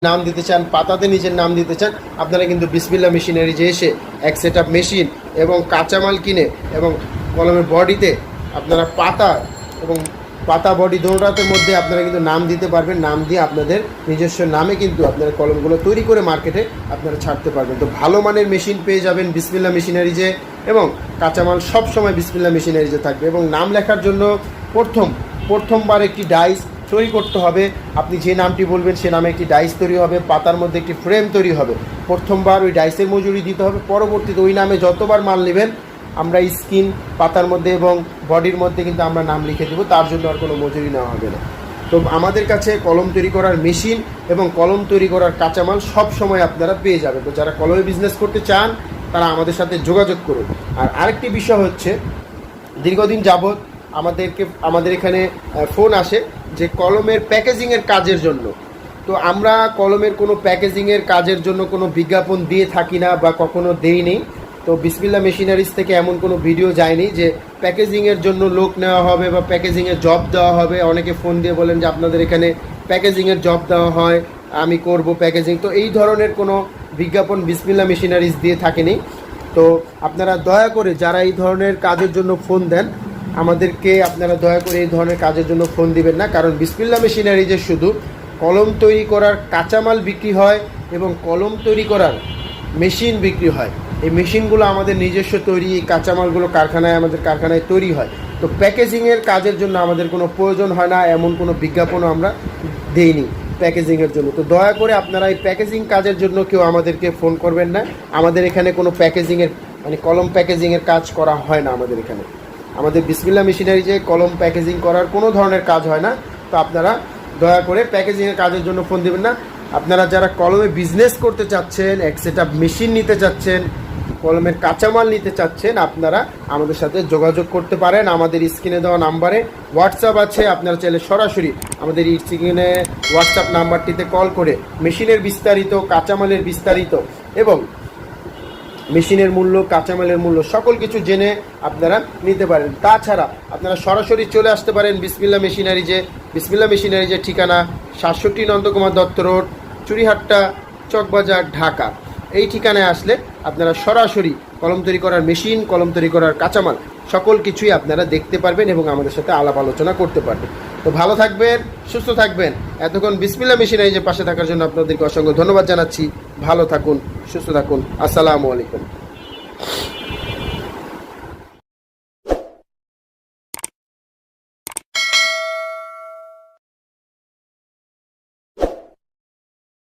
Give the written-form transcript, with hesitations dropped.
নাম দিতে চান, পাতাতে নিজের নাম দিতে চান, আপনারা কিন্তু বিসমিল্লাহ মেশিনারিজে এসে এক সেট আপ মেশিন এবং কাঁচামাল কিনে এবং কলমের বডিতে আপনারা পাতা এবং পাতা বডি দোনোটার মধ্যে আপনারা কিন্তু নাম দিতে পারবেন। নাম দিয়ে আপনাদের নিজস্ব নামে কিন্তু আপনারা কলমগুলো তৈরি করে মার্কেটে আপনারা ছাড়তে পারবেন। তো ভালো মানের মেশিন পেয়ে যাবেন বিসমিল্লাহ মেশিনারিজে এবং কাঁচামাল সব সময় বিসমিল্লাহ মেশিনারিজে থাকবে। এবং নাম লেখার জন্য প্রথমবার একটি ডাইস তৈরি করতে হবে। আপনি যে নামটি বলবেন সে নামে একটি ডাইস তৈরি হবে, পাতার মধ্যে একটি ফ্রেম তৈরি হবে। প্রথমবার ওই ডাইসের মজুরি দিতে হবে, পরবর্তীতে ওই নামে যতবার মাল নেবেন আমরা স্কিন পাতার মধ্যে এবং বডির মধ্যে কিন্তু আমরা নাম লিখে দেবো, তার জন্য আর কোনো মজুরি নেওয়া হবে না। তো আমাদের কাছে কলম তৈরি করার মেশিন এবং কলম তৈরি করার কাঁচামাল সব সময় আপনারা পেয়ে যাবেন। তো যারা কলমে বিজনেস করতে চান তারা আমাদের সাথে যোগাযোগ করুন। আর আরেকটি বিষয় হচ্ছে, দীর্ঘদিন যাবৎ আমাদের এখানে ফোন আসে যে কলমের প্যাকেজিংয়ের কাজের জন্য। তো আমরা কলমের কোনো প্যাকেজিংয়ের কাজের জন্য কোনো বিজ্ঞাপন দিয়ে থাকি না বা কখনো দেইনি। তো বিসমিল্লাহ মেশিনারিজ থেকে এমন কোনো ভিডিও যায়নি যে প্যাকেজিংয়ের জন্য লোক নেওয়া হবে বা প্যাকেজিংয়ের জব দেওয়া হবে। অনেকে ফোন দিয়ে বলেন যে আপনাদের এখানে প্যাকেজিংয়ের জব দেওয়া হয়, আমি করব প্যাকেজিং। তো এই ধরনের কোনো বিজ্ঞাপন বিসমিল্লাহ মেশিনারিজ দিয়ে থাকেনি। তো আপনারা দয়া করে যারা এই ধরনের কাজের জন্য ফোন দেন আমাদেরকে, আপনারা দয়া করে এই ধরনের কাজের জন্য ফোন দিবেন না। কারণ বিসমিল্লাহ মেশিনারিজের শুধু কলম তৈরি করার কাঁচামাল বিক্রি হয় এবং কলম তৈরি করার মেশিন বিক্রি হয়। এই মেশিনগুলো আমাদের নিজস্ব তৈরি, এই কাঁচামালগুলো আমাদের কারখানায় তৈরি হয়। তো প্যাকেজিংয়ের কাজের জন্য আমাদের কোনো প্রয়োজন হয় না, এমন কোনো বিজ্ঞাপনও আমরা দেইনি প্যাকেজিংয়ের জন্য। তো দয়া করে আপনারা এই প্যাকেজিং কাজের জন্য কেউ আমাদেরকে ফোন করবেন না। আমাদের এখানে কোনো প্যাকেজিংয়ের কলম প্যাকেজিংয়ের কাজ করা হয় না আমাদের এখানে। আমাদের বিসমিল্লাহ মেশিনারিজে কলম প্যাকেজিং করার কোনো ধরনের কাজ হয় না। তো আপনারা দয়া করে প্যাকেজিংয়ের কাজের জন্য ফোন দেবেন না। আপনারা যারা কলমে বিজনেস করতে চাচ্ছেন, এক সেট আপ মেশিন নিতে চাচ্ছেন, কলমের কাঁচামাল নিতে চাচ্ছেন, আপনারা আমাদের সাথে যোগাযোগ করতে পারেন। আমাদের স্ক্রিনে দেওয়া নাম্বারে হোয়াটসঅ্যাপ আছে, আপনারা চাইলে সরাসরি আমাদের স্ক্রিনে হোয়াটসঅ্যাপ নাম্বারটিতে কল করে মেশিনের বিস্তারিত, কাঁচামালের বিস্তারিত এবং মেশিনের মূল্য, কাঁচামালের মূল্য সকল কিছু জেনে আপনারা নিতে পারেন। তাছাড়া আপনারা সরাসরি চলে আসতে পারেন বিসমিল্লাহ মেশিনারিজে। বিসমিল্লাহ মেশিনারিজের ঠিকানা 67 নন্দকুমার দত্ত রোড, চুরিহাট্টা, চকবাজার, ঢাকা। এই ঠিকানায় আসলে আপনারা সরাসরি কলম তৈরি করার মেশিন, কলম তৈরি করার কাঁচামাল সকল কিছুই আপনারা দেখতে পারবেন এবং আমাদের সাথে আলাপ আলোচনা করতে পারবেন। তো ভালো থাকবেন, সুস্থ থাকবেন। এতক্ষণ বিসমিল্লাহ মেশিনারিজের পাশে থাকার জন্য আপনাদেরকে অসংখ্য ধন্যবাদ জানাচ্ছি। ভালো থাকুন, সুস্থ থাকুন। আসসালামু আলাইকুম।